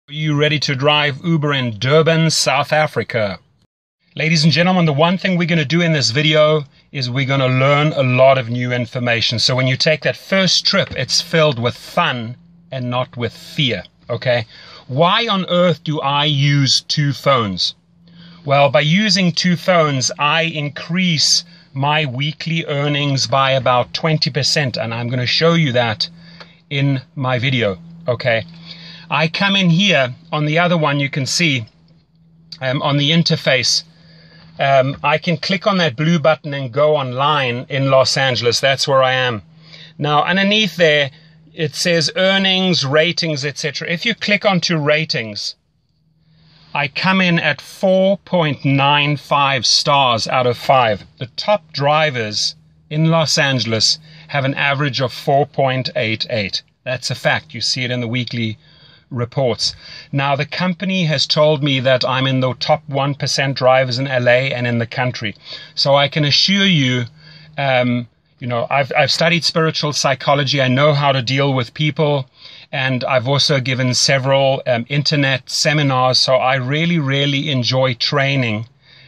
Are you ready to drive Uber in Durban, South Africa? Ladies and gentlemen, the one thing we're going to do in this video is we're going to learn a lot of new information. So when you take that first trip, it's filled with fun and not with fear, okay? Why on earth do I use two phones? Well, by using two phones, I increase my weekly earnings by about 20%, and I'm going to show you that in my video, okay? I come in here on the other one, you can see on the interface, I can click on that blue button and go online in Los Angeles. That's where I am. Now, underneath there, it says earnings, ratings, etc. If you click onto ratings, I come in at 4.95 stars out of 5. The top drivers in Los Angeles have an average of 4.88. That's a fact. You see it in the weekly reports. Now, the company has told me that I'm in the top 1% drivers in LA and in the country. So I can assure you, I've studied spiritual psychology. I know how to deal with people. And I've also given several internet seminars. So I really, really enjoy training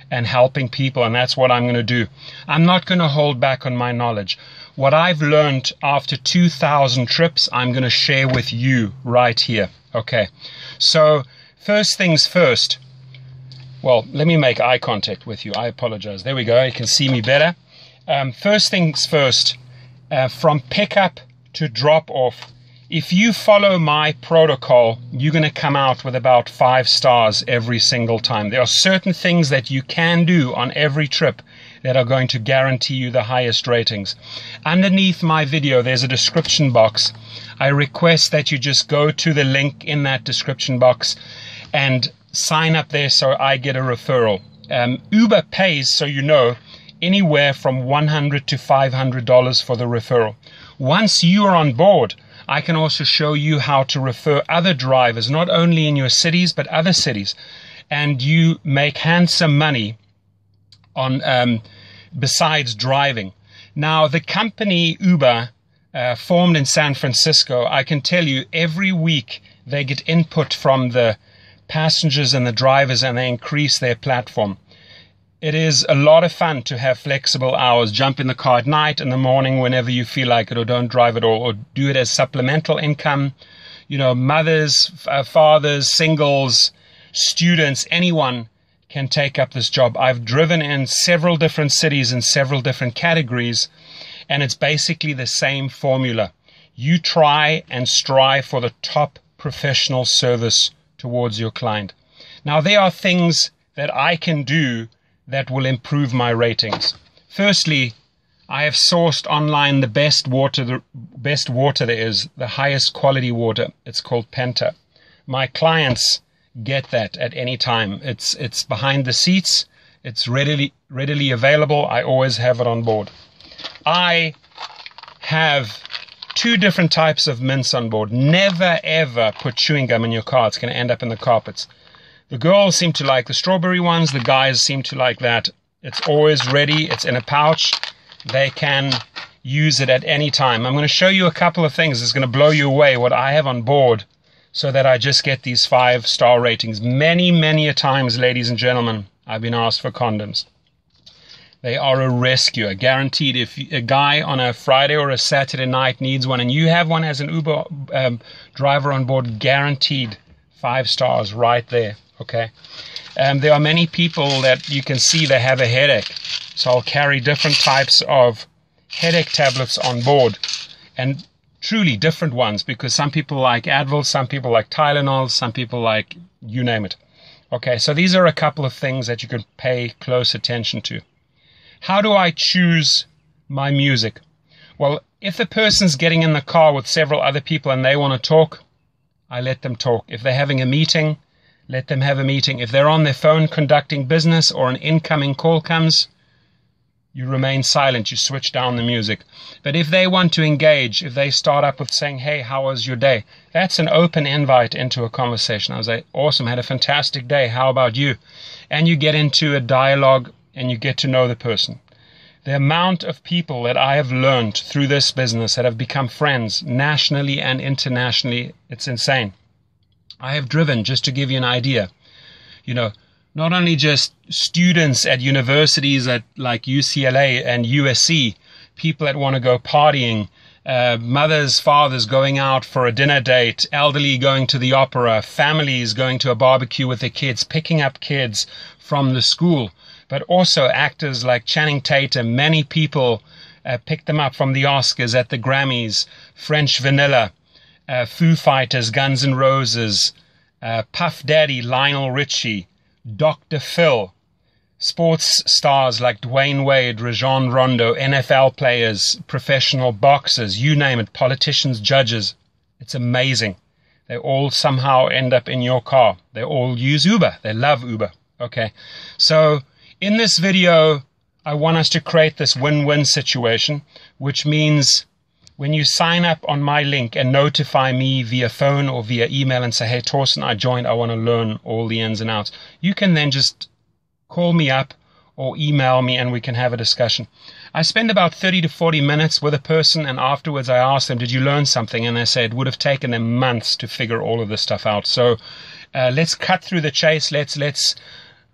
and helping people. And that's what I'm going to do. I'm not going to hold back on my knowledge. What I've learned after 2,000 trips, I'm going to share with you right here. Okay, so first things first. Well, let me make eye contact with you. I apologize. There we go. You can see me better. First things first, from pickup to drop off, if you follow my protocol, you're going to come out with about 5 stars every single time. There are certain things that you can do on every trip that are going to guarantee you the highest ratings. Underneath my video, there's a description box. I request that you just go to the link in that description box and sign up there so I get a referral. Uber pays, so you know, anywhere from $100 to $500 for the referral. Once you are on board, I can also show you how to refer other drivers, not only in your cities, but other cities. And you make handsome money on besides driving. Now, the company Uber, formed in San Francisco, I can tell you every week they get input from the passengers and the drivers, and they increase their platform. It is a lot of fun to have flexible hours. Jump in the car at night, in the morning, whenever you feel like it, or don't drive at all, or do it as supplemental income. You know, mothers, fathers, singles, students, anyone can take up this job. I've driven in several different cities in several different categories, and it's basically the same formula. You try and strive for the top professional service towards your client. Now, there are things that I can do that will improve my ratings. Firstly, I have sourced online the best water there is, the highest quality water. It's called Penta. My clients get that at any time. It's behind the seats. It's readily available. I always have it on board. I have 2 different types of mints on board. Never ever put chewing gum in your car. It's going to end up in the carpets. The girls seem to like the strawberry ones. The guys seem to like that. It's always ready. It's in a pouch. They can use it at any time. I'm going to show you a couple of things. It's going to blow you away what I have on board so that I just get these 5-star ratings. Many, many a times, ladies and gentlemen, I've been asked for condoms. They are a rescue, guaranteed. If a guy on a Friday or a Saturday night needs one and you have one as an Uber driver on board, guaranteed 5 stars right there. Okay. There are many people that you can see they have a headache. So I'll carry different types of headache tablets on board, and truly different ones, because some people like Advil, some people like Tylenol, some people like you name it. Okay, so these are a couple of things that you can pay close attention to. How do I choose my music? Well, if the person's getting in the car with several other people and they want to talk, I let them talk. If they're having a meeting, let them have a meeting. If they're on their phone conducting business or an incoming call comes, you remain silent. You switch down the music. But if they want to engage, if they start up with saying, hey, how was your day? That's an open invite into a conversation. I was like, awesome, had a fantastic day. How about you? And you get into a dialogue and you get to know the person. The amount of people that I have learned through this business that have become friends nationally and internationally, it's insane. I have driven, just to give you an idea, you know, not only just students at universities like UCLA and USC, people that want to go partying, mothers, fathers going out for a dinner date, elderly going to the opera, families going to a barbecue with their kids, picking up kids from the school, but also actors like Channing Tatum. Many people picked them up from the Oscars, at the Grammys, French Vanilla, Foo Fighters, Guns N' Roses, Puff Daddy, Lionel Richie, Dr. Phil, sports stars like Dwayne Wade, Rajon Rondo, NFL players, professional boxers, you name it, politicians, judges. It's amazing. They all somehow end up in your car. They all use Uber. They love Uber. Okay. So in this video, I want us to create this win-win situation, which means when you sign up on my link and notify me via phone or via email and say, hey, Torsten, I joined, I want to learn all the ins and outs, you can then just call me up or email me and we can have a discussion. I spend about 30 to 40 minutes with a person, and afterwards I ask them, did you learn something? And they say it would have taken them months to figure all of this stuff out. So let's cut through the chase. Let's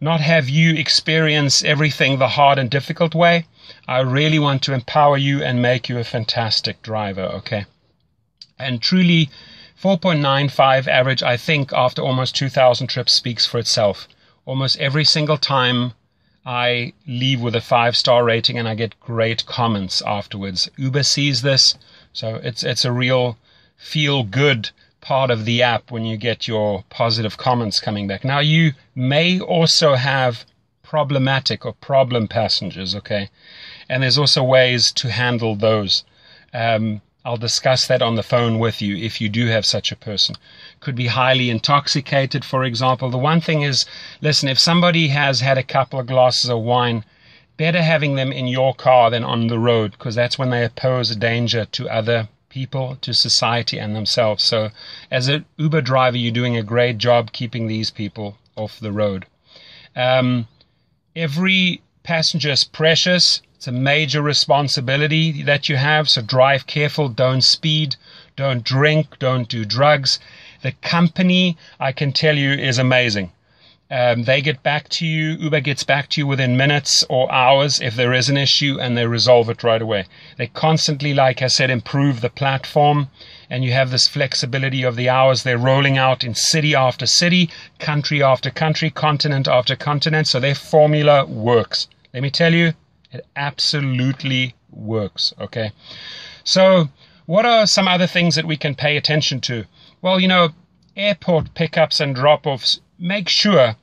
not have you experience everything the hard and difficult way. I really want to empower you and make you a fantastic driver, okay? And truly, 4.95 average, I think, after almost 2,000 trips speaks for itself. Almost every single time I leave with a 5-star rating and I get great comments afterwards. Uber sees this, so it's a real feel-good part of the app when you get your positive comments coming back. Now, you may also have problematic or problem passengers, okay? And there's also ways to handle those. I'll discuss that on the phone with you if you do have such a person. Could be highly intoxicated, for example. The one thing is, listen, if somebody has had a couple of glasses of wine, better having them in your car than on the road, because that's when they pose a danger to other people, to society and themselves. So as an Uber driver, you're doing a great job keeping these people off the road. Every passenger is precious. It's a major responsibility that you have, so drive careful, don't speed, don't drink, don't do drugs. The company, I can tell you, is amazing. They get back to you, Uber gets back to you within minutes or hours if there is an issue, and they resolve it right away. They constantly, like I said, improve the platform, and you have this flexibility of the hours. They're rolling out in city after city, country after country, continent after continent, so their formula works. Let me tell you, it absolutely works, okay? So what are some other things that we can pay attention to? Well, you know, airport pickups and drop-offs, make sure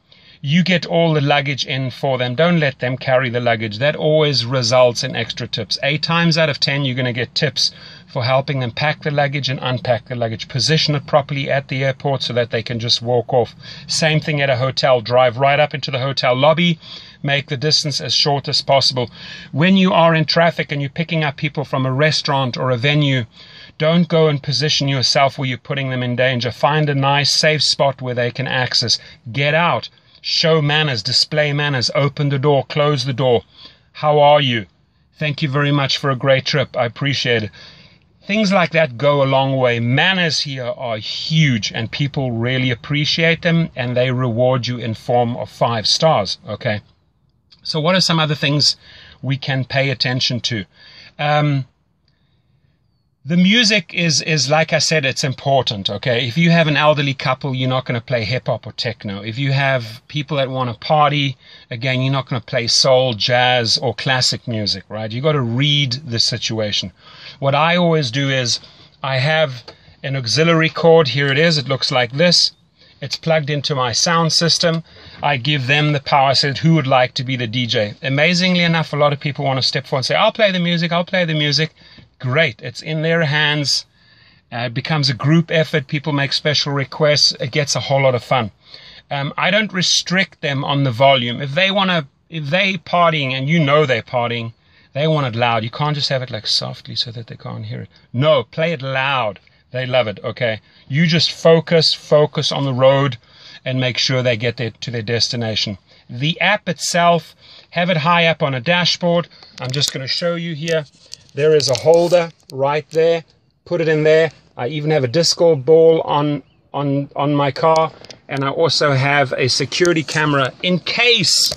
you get all the luggage in for them. Don't let them carry the luggage. That always results in extra tips. 8 times out of 10, you're going to get tips for helping them pack the luggage and unpack the luggage. Position it properly at the airport so that they can just walk off. Same thing at a hotel. Drive right up into the hotel lobby. Make the distance as short as possible. When you are in traffic and you're picking up people from a restaurant or a venue, don't go and position yourself where you're putting them in danger. Find a nice, safe spot where they can access. Get out. Show manners. Display manners. Open the door. Close the door. How are you? Thank you very much for a great trip. I appreciate it. Things like that go a long way. Manners here are huge, and people really appreciate them, and they reward you in form of 5 stars. Okay. So what are some other things we can pay attention to? The music is like I said, it's important, okay? If you have an elderly couple, you're not going to play hip-hop or techno. If you have people that want to party, again, you're not going to play soul, jazz, or classic music, right? You got to read the situation. What I always do is I have an auxiliary cord. Here it is. It looks like this. It's plugged into my sound system. I give them the power. I said, who would like to be the DJ? Amazingly enough, a lot of people want to step forward and say, I'll play the music, I'll play the music. Great. It's in their hands. It becomes a group effort. People make special requests. It gets a whole lot of fun. I don't restrict them on the volume. If they partying and you know they're partying, they want it loud. You can't just have it like softly so that they can't hear it. No, play it loud. They love it, okay? You just focus on the road and make sure they get to their destination. The app itself, have it high up on a dashboard. I'm just going to show you here. There is a holder right there. Put it in there. I even have a disco ball on on my car, and I also have a security camera in case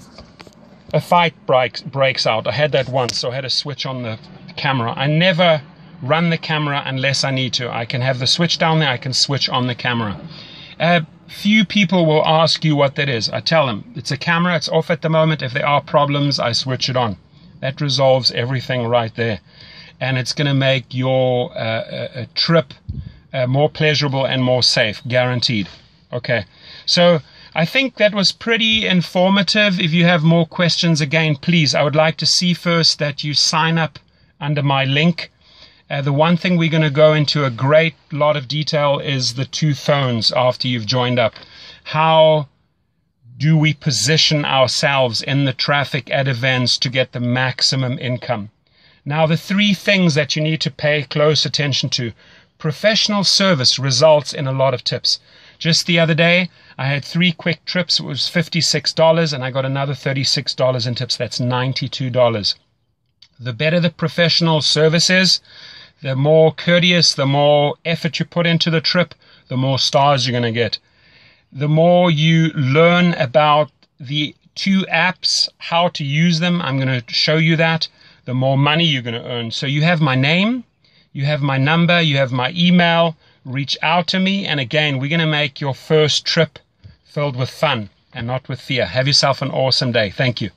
a fight breaks out. I had that once, so I had to switch on the camera. I never run the camera unless I need to. I can have the switch down there, I can switch on the camera. Few people will ask you what that is. I tell them, it's a camera, it's off at the moment. If there are problems, I switch it on. That resolves everything right there. And it's going to make your trip more pleasurable and more safe, guaranteed. Okay, so I think that was pretty informative. If you have more questions, again, please, I would like to see first that you sign up under my link. The one thing we're going to go into a great lot of detail is the 2 phones after you've joined up. How do we position ourselves in the traffic at events to get the maximum income? Now, the 3 things that you need to pay close attention to. Professional service results in a lot of tips. Just the other day, I had 3 quick trips. It was $56, and I got another $36 in tips. That's $92. The better the professional service is, the more courteous, the more effort you put into the trip, the more stars you're going to get. The more you learn about the 2 apps, how to use them, I'm going to show you that, the more money you're going to earn. So you have my name, you have my number, you have my email. Reach out to me, and again, we're going to make your first trip filled with fun and not with fear. Have yourself an awesome day. Thank you.